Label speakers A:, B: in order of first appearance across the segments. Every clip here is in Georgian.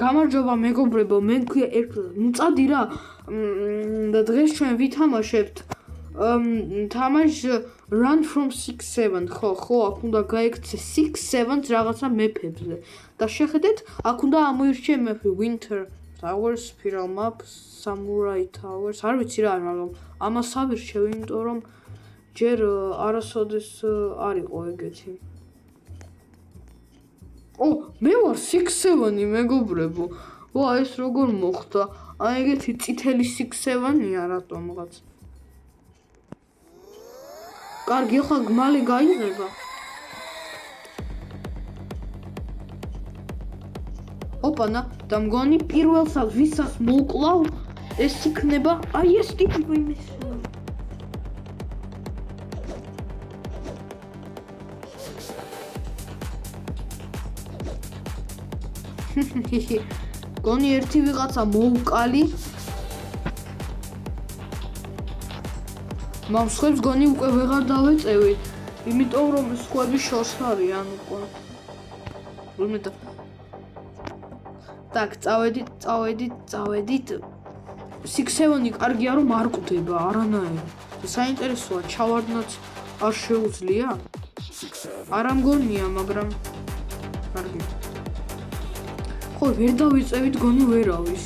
A: გამარჯობა მეგობრებო, მე მქვია წადი რა და დღეს ჩვენ ვითამაშებთ თამაშ Run from 6-7 ხო აქ უნდა გაიქცე 6-7 რაღაცა მეფებზე და შეხედეთ აქ უნდა ამოირჩიე მეფე Winter Towers, Spiral Map, Samurai Towers არ ვიცი რა მაგრამ ამას ავირჩევ იმიტომ რომ ჯერ არასოდეს არ იყო ეგეთი მე ვარ 6-7 მეგობრებო ვა ეს როგორ მოხდა აი ეგეთი წითელი 6-7-ია რატომღაც კარგი ხა მალე გაიღება ოპანა და მგონი პირველსაც ვისაც მოკლავ ეს იქნება აი ეს ტიპი იმის გონი ერთი ვიღაცა მოუკალი მომსხვებს გონი უკვე ვეღარ დავეწევი იმიტომ რომ სხვები შორს არიან უკვე უმეტა так წავედით 6-7 კარგია რომ არ კვდება არანაირი საინტერესოა ჩავარდნაც არ შეუძლია არა მგონია მაგრამ კარგი ხო ვერ დავიწევით გონი ვერავის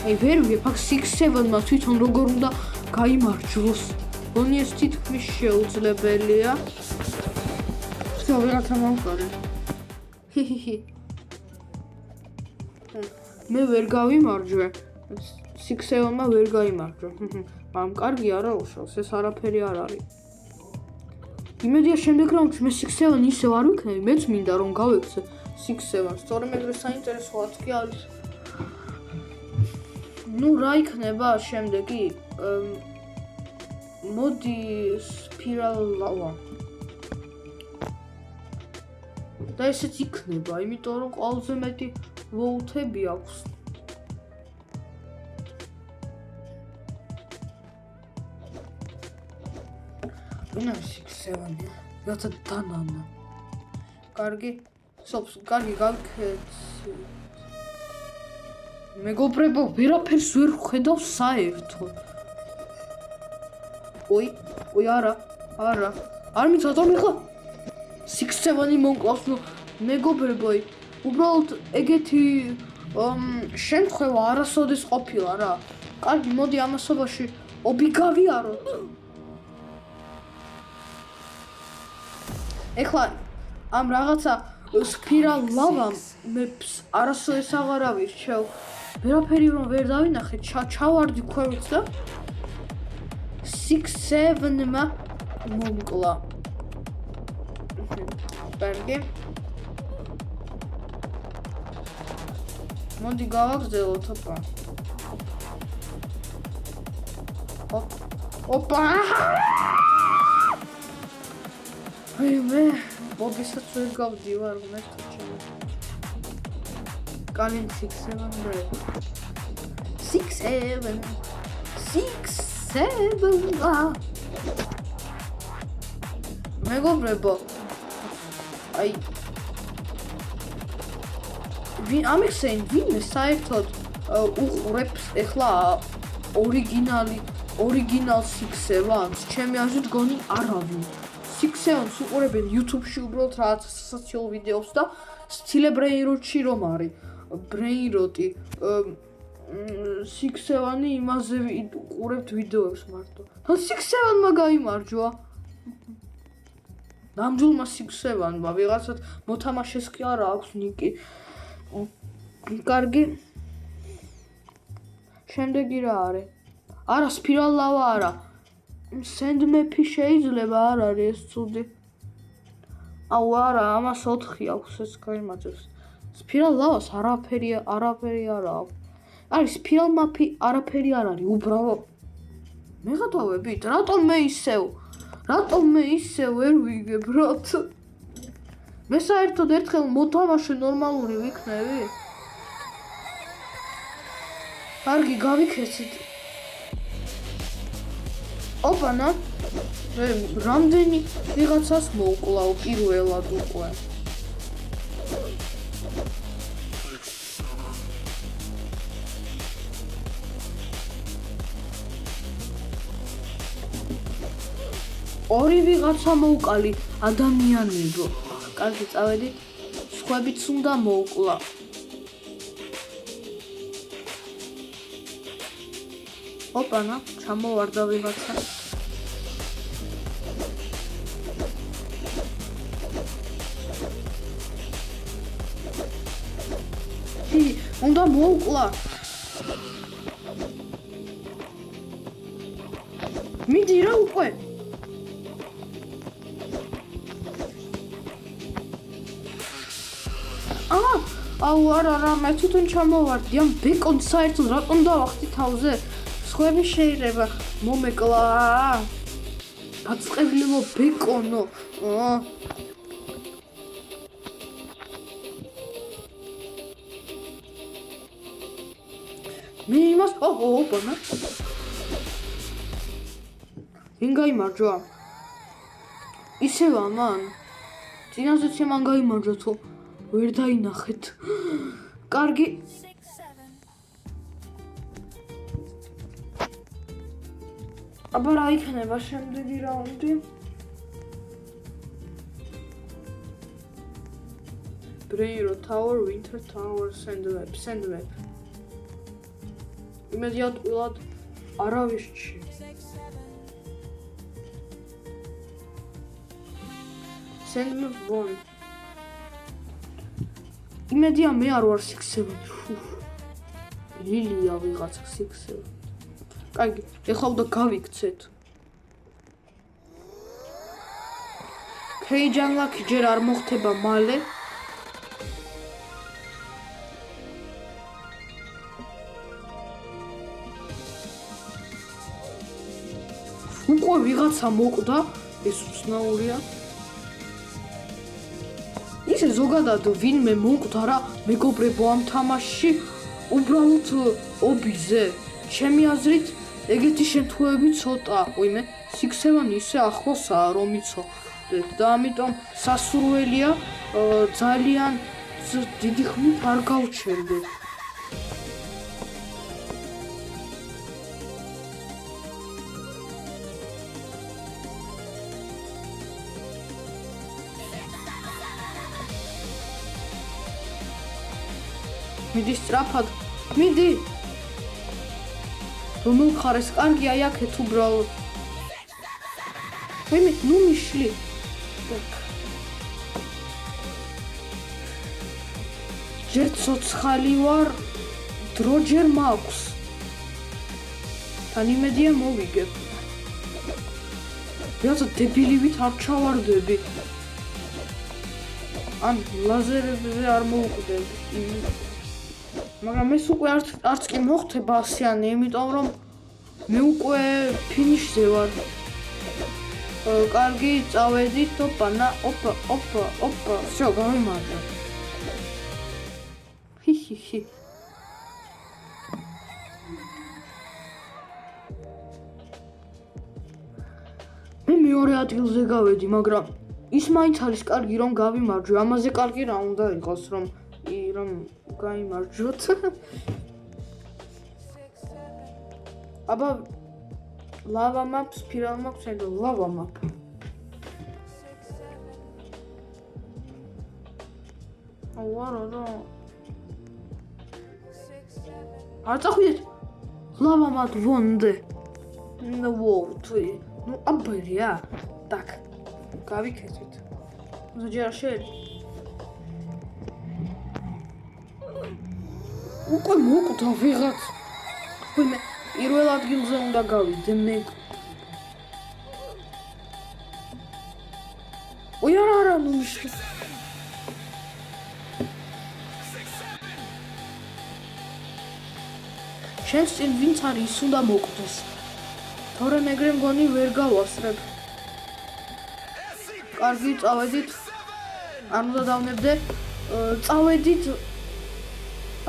A: აი ვერ ვიფაქ 6-7-მა თვითონ როგორ უნდა გაიმარჯვოს გონი ეს თითქმის შეუძლებელია всё ვიღაცა მოვყარე მე ვერ გავიმარჯვე 6-7-მა ვერ გაიმარჯვა მაგრამ კარგი არა უშავს ეს არაფერი არ არის იმედია შემდეგ რაუნდში მე 6-7 ისევ არ ვიქნები მეც მინდა რომ გავექცე 6-7 სწორედ მეგრე საინტერესოა თქვი არის ნუ რა იქნება შემდეგი მოდი Spiral Lava და ესეც იქნება იმიტომ რომ ყველაზე მეტი ვოუთები აქვს ვინა 6-7 რაცა დანანა კარგი სოფს კარგი გავიქცე მეგობრებო ვერაფერს ვერ ხედავ საერთოდ ой არა არ მიცადო ხა 6-7 მომკლავს მეგობრებო უბრალოდ ეგეთი შემთხვევა არასოდეს ყოფილა რა კარგი მოდი ამასობაში ობი გავიაროთ ეხლა ამ რაღაცა Spiral Lava მეფს არასოდეს აღარ ავირჩევ ვერაფერი რომ ვერ დავინახე ჩავარდი ქვევით და 6-7-მა მომკლა კარგი მოდი გავაგრძელოთ ოპა მე ბოგისაც ვერ გავდივარ მე თვითონ კალენ 6-7 ბრე 6-7 მეგობრებო აი ამიხსენ ვინმე საერთოდ უყურებს ეხლა ორიგინალ 6-7-ს ჩემი აზრით გონი არავინ 6-7-ს უყურებენ YouTube-ში უბრალოდ რაღაც სასაცილო ვიდეოს და სტილე ბრეინროტში რომ არის ბრეინროტი 6-7 იმაზე უყურებთ ვიდეოებს მარტო და 6-7-მა გაიმარჯვა ნამდვილმა 6-7-მა ვიღაცად მოთამაშეს კი არა აქვს ნიკი კარგი შემდეგი რა არის არა Spiral Lava არა Sand Map-ი შეიძლება არ არის ეს ცუდი აუ არა ამას 4 აქვს ეს გაიმარჯვებს Spiral Lava-ს არაფერი არ აქვს არის Spiral Map-ი არაფერი არ არის უბრალოდ მე გადავებით რატომ მე ისევ ვერ ვიგებ როთ მე საერთოდ ერთხელ მოთამაშე ნორმალური ვიქნები კარგი გავიქეცით ოპანა რამდენი ვიღაცას მოუკლავ პირველად უკვე ორი ვიღაცა მოუკალი ადამიანებო. კარგი წავედით. სხვებიც უნდა მოუკლა. ოპანა, ჩამოვარდა ვიღაცა. უნდა მოუკლა. მიდი რა უკვე. აუ არა, მე თვითონ ჩამოვარდი. ამ ბეკონს საერთოდ რატომ დავახტი თავზე? სხვები შეიძლება მომეკლა. გაწყებლებო ბეკონო. მე იმას ოპანა. ვინ გაიმარჯვა? ისევ ამან. წინაზეც მან გაიმარჯვა თუ ვერ დაინახეთ. კარგი. აბა რა იქნება შემდეგი რაუნდი? Brainro Tower, Winter Tower, Sandweb. იმედია ტყილად არავის ჭი. Sandweb won. იმედია მე არ ვარ 6-7. ლილია ვიღაცა 6-7. კარგი, ეხლა უნდა გავიქცეთ. ქეიჯანლაკი ჯერ არ მოხდება მალე. უკვე ვიღაცა მოკვდა, ეს უცნაურია. ისე ზოგადად ვინმე მოკვდა რა, მეგობრებო ამ თამაშში უბრალოდ ობიზე. ჩემი აზრით ეგეთი შემთხვევები ცოტა, ვინმე 6-7 ისე ახლოსაა რომ იცოდეთ და ამიტომ სასურველია ძალიან დიდი ხნით არ გავჩერდეთ. მიდი სწრაფად, მიდი! რომ მოვხარეს, კარგი აი აქეთ უბრალოდ. ვინმე, ნუ მიშლი. ჯერ ცოცხალი ვარ, დრო ჯერ მაქვს. თან იმედია მოვიგებ. რაცა დებილივით არ ჩავარდები. ან ლაზერებზე არ მოვუკვდები. მაგრამ ეს უკვე არც კი მოხდება ასიანი, იმიტომ რომ მე უკვე ფინიშზე ვარ. კარგი, წავედით, ოპანა, ოპა, всё, გავიმარჯვა. ჰი. მე მეორე ადგილზე გავედი, მაგრამ ის მაინც არის კარგი რომ გავიმარჯვე. ამაზე კარგი რა უნდა იყოს, რომ გაიმარჯვოთ. აბა ლავა მაქვს, სპირალ მაქვს, და ლავა მაქვს. არა. არ წახვიდეთ. ლავა მათ ვონდე. ნუ აბერია. так. გავიქეთეთ. ზოგიერთ შეიძლება უკვე მოკვდა ვიღაც. ვინმე პირველ ადგილზე უნდა გავიდე მე. არა, ნუ მიშლი. შენს წინ ვინც არის, ის უნდა მოკვდეს. თორემ ეგრე მგონი ვერ გავასწრებ. კარგი, წავედით. არ უნდა დავნებდე. წავედით.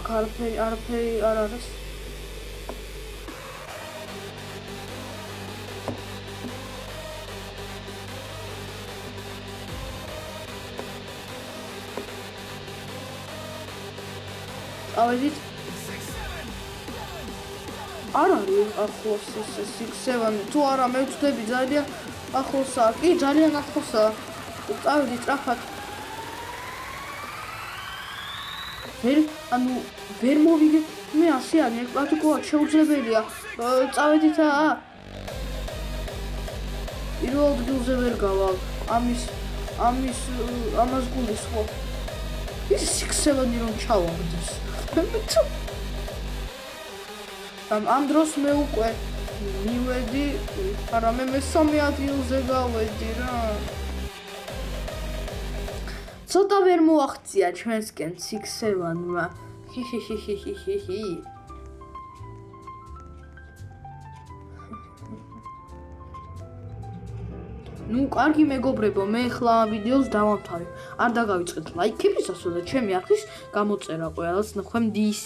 A: აქ არაფერი არ არის. წავედით. არ არის ახლოს ეს 6-7 თუ არა მე ვწდები ძალიან ახლოსაა კი ძალიან ახლოსაა წავედი სწრაფად ვერ მოვიგე მე 100 არის პრაქტიკულად შეუძლებელია წავედით პირველ ადგილზე ვერ გავალ ამას გულისხმობ ის 6-7 რომ ჩავაგდეს ამ დროს მე უკვე მივედი არამე მე-3 ადგილზე გავედი რა ცოტა ვერ მოაღწია ჩვენსკენ 6-7-მა ნუ კარგი მეგობრებო მე ახლა ამ ვიდეოს დავამთავრებ არ დაგავიწყეთ ლაიქებისას და ჩემი არხის გამოწერა ყველას ნახვამდის